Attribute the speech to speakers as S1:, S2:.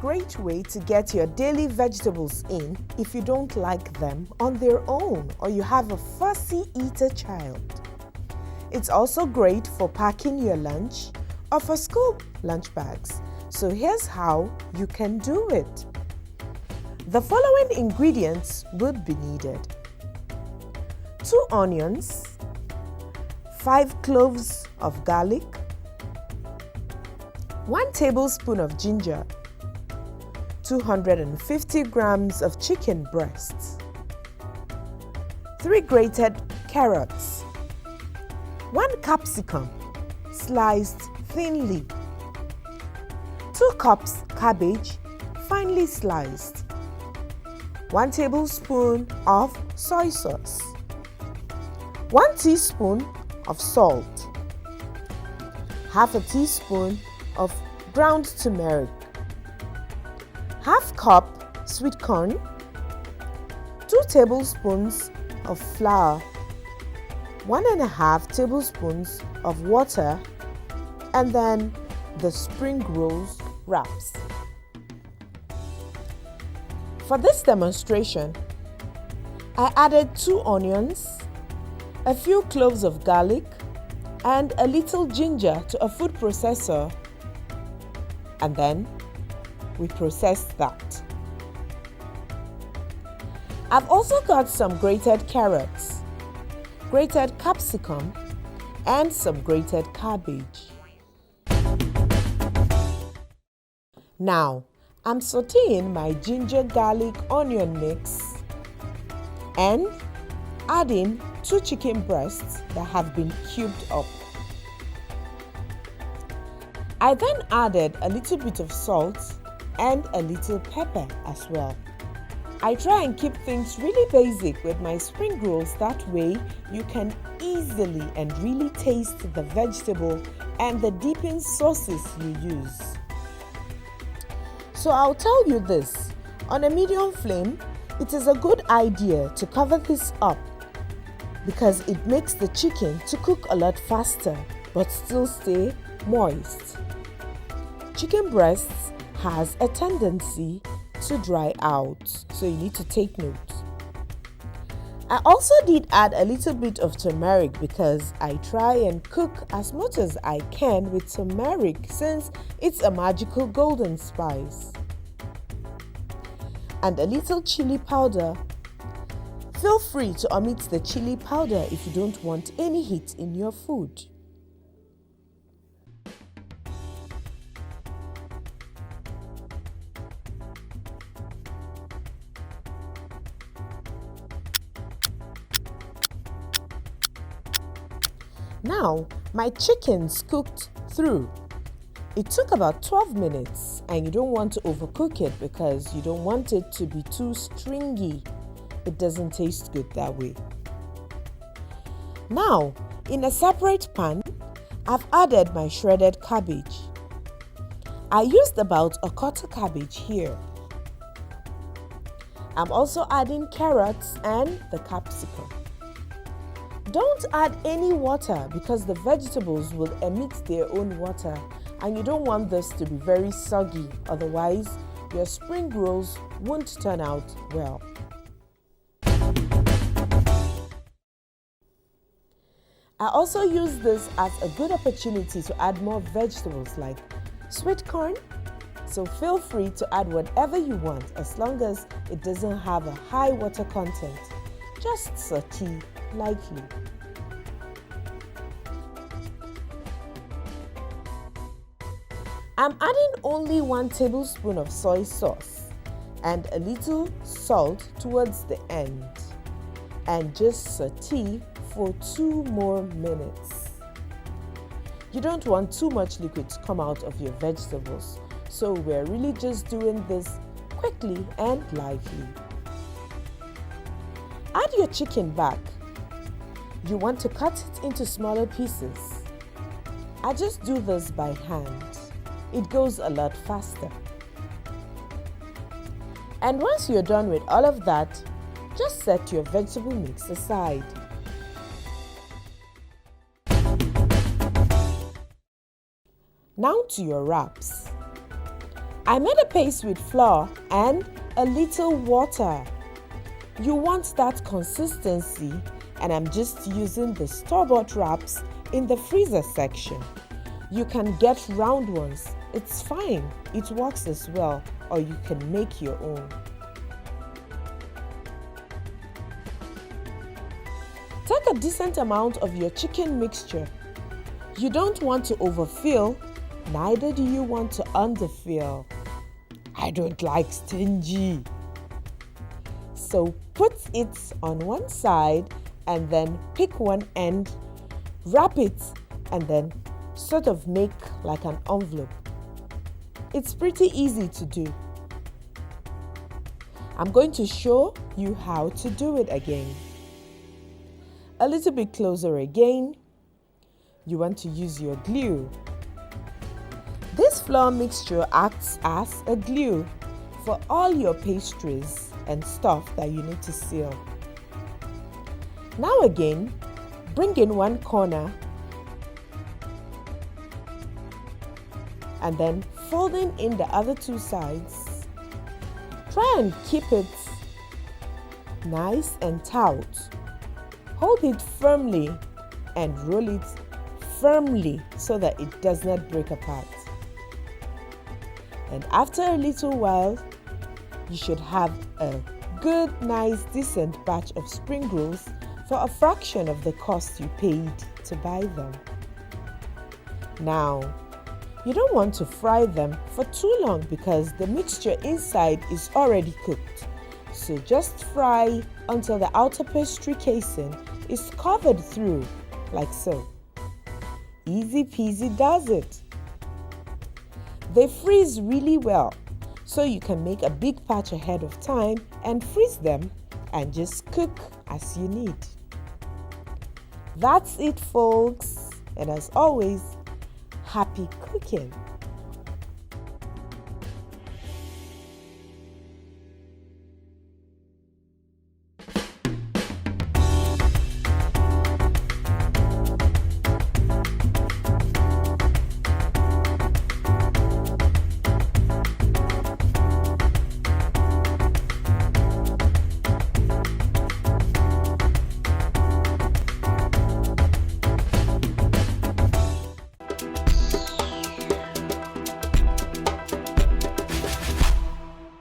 S1: great way to get your daily vegetables in if you don't like them on their own or you have a fussy eater child. It's also great for packing your lunch or for school lunch bags. So here's how you can do it. The following ingredients would be needed: 2 onions, 5 cloves of garlic, 1 tablespoon of ginger, 250 grams of chicken breasts, 3 grated carrots, 1 capsicum sliced thinly, 2 cups cabbage finely sliced, 1 tablespoon of soy sauce, 1 teaspoon of salt, half a teaspoon of ground turmeric, half cup sweet corn, 2 tablespoons of flour, 1.5 tablespoons of water, and then the spring rolls wraps. For this demonstration, I added 2 onions, a few cloves of garlic, and a little ginger to a food processor, and then we processed that. I've also got some grated carrots, grated capsicum, and some grated cabbage. Now, I'm sauteing my ginger garlic onion mix and adding 2 chicken breasts that have been cubed up. I then added a little bit of salt and a little pepper as well. I try and keep things really basic with my spring rolls, that way you can easily and really taste the vegetable and the dipping sauces you use. So I'll tell you this, on a medium flame, it is a good idea to cover this up because it makes the chicken to cook a lot faster but still stay moist. Chicken breasts has a tendency to dry out, so you need to take note. I also did add a little bit of turmeric because I try and cook as much as I can with turmeric since it's a magical golden spice. And a little chili powder. Feel free to omit the chili powder if you don't want any heat in your food. Now, my chicken's cooked through. It took about 12 minutes and you don't want to overcook it because you don't want it to be too stringy. It doesn't taste good that way. Now, in a separate pan, I've added my shredded cabbage. I used about a quarter cabbage here. I'm also adding carrots and the capsicum. Don't add any water because the vegetables will emit their own water and you don't want this to be very soggy, otherwise your spring rolls won't turn out well. I also use this as a good opportunity to add more vegetables like sweet corn, so feel free to add whatever you want as long as it doesn't have a high water content. Just saute lightly. I'm adding only 1 tablespoon of soy sauce and a little salt towards the end and just saute for 2 more minutes. You don't want too much liquid to come out of your vegetables, so we're really just doing this quickly and lightly. Add your chicken back. You want to cut it into smaller pieces. I just do this by hand. It goes a lot faster. And once you're done with all of that, just set your vegetable mix aside. Now to your wraps. I made a paste with flour and a little water. You want that consistency, and I'm just using the store-bought wraps in the freezer section. You can get round ones. It's fine. It works as well, or you can make your own. Take a decent amount of your chicken mixture. You don't want to overfill, neither do you want to underfill. I don't like stingy. So put it on one side and then pick one end, wrap it, and then sort of make like an envelope. It's pretty easy to do. I'm going to show you how to do it again. A little bit closer again. You want to use your glue. This flour mixture acts as a glue for all your pastries and stuff that you need to seal. Now again, bring in one corner and then folding in the other two sides. Try and keep it nice and taut. Hold it firmly and roll it firmly so that it does not break apart. And after a little while, you should have a good, nice, decent batch of spring rolls for a fraction of the cost you paid to buy them. Now, you don't want to fry them for too long because the mixture inside is already cooked. So just fry until the outer pastry casing is covered through, like so. Easy peasy does it. They freeze really well, so you can make a big batch ahead of time and freeze them and just cook as you need. That's it, folks. And as always, happy cooking.